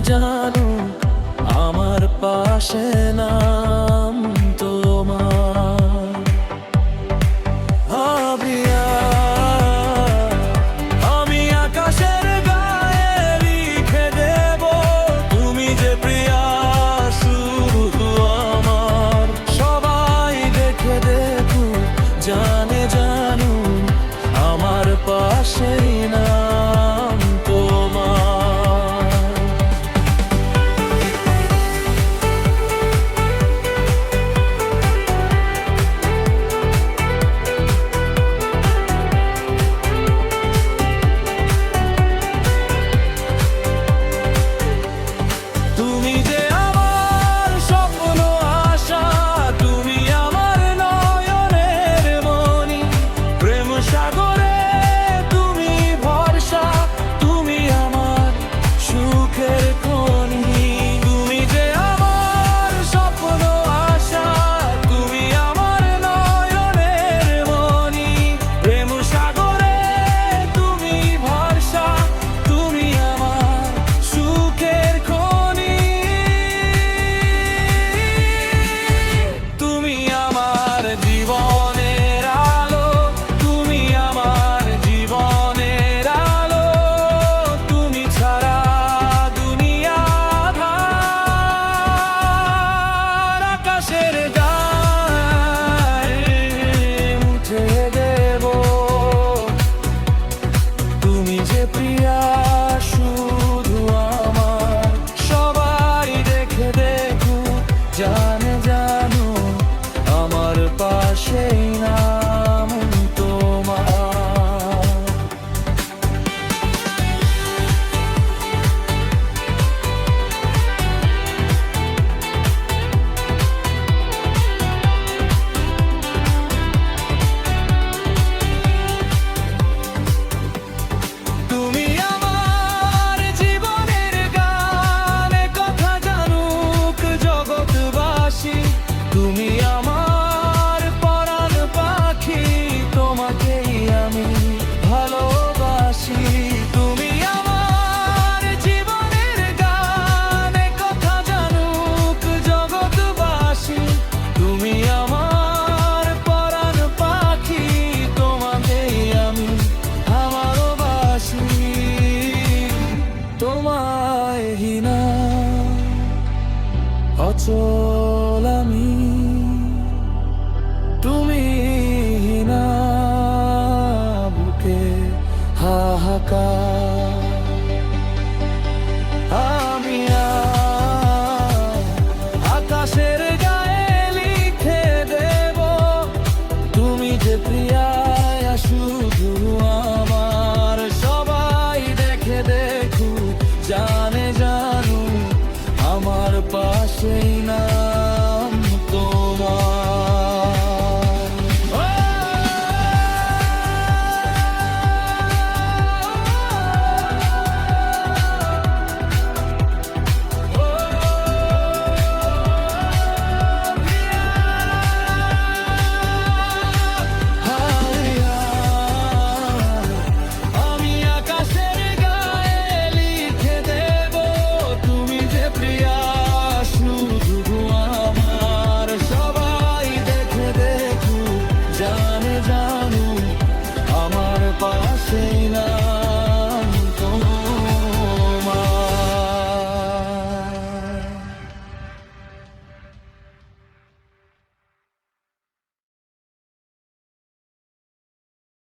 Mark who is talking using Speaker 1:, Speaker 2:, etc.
Speaker 1: জানো আমার পাশে নাম তোমার। আবিয়া আমি আকাশের গায়ে লিখে দেব, তুমি যে প্রিয়া শুধু আমার। সবাই দেখে দেখো জানে জানো আমার পাশেই নাম তোমার। তুমি যে আমার স্বপ্ন আশা, তুমি আমার নয়নের মণি, প্রেম সাগরে তুমি ভরসা, তুমি আমার সুখের খনি। তুমি যে আমার স্বপ্ন আশা, তুমি আমার নয়নের মণি, প্রেম সাগরে তুমি ভরসা, তুমি আমার সুখের খনি। তুমি আমার জীবনের আলো, তুমি আমার জীবনের আলো, তুমি ছাড়া দুনিয়া আঁধার। আকাশের গায়ে মুছে দেব, তুমি যে প্রিয়া শুধু আমার। সবাই দেখে দেখো জানে জানো আমার পাশেই নাম তোমার। তুমি আমার জীবনের গান, কথা জানুক জগৎবাসী। তুমি আমার পরাণ পাখি, তোমাকেই আমি ভালোবাসি। তুমি আমার জীবনের গান, কথা জানুক জগৎবাসী। তুমি আমার পরাণ পাখি, তোমাকেই আমি ভালোবাসি। তোমায় হিনা অচল আমি, তুমি হিনা বুকে হাহাকার। আমি আকাশের গায়ে লিখে দেব, তুমি যে প্রিয়া শুধু আমার। সবাই দেখে দেখো জানে জানো আমার পাশেই না।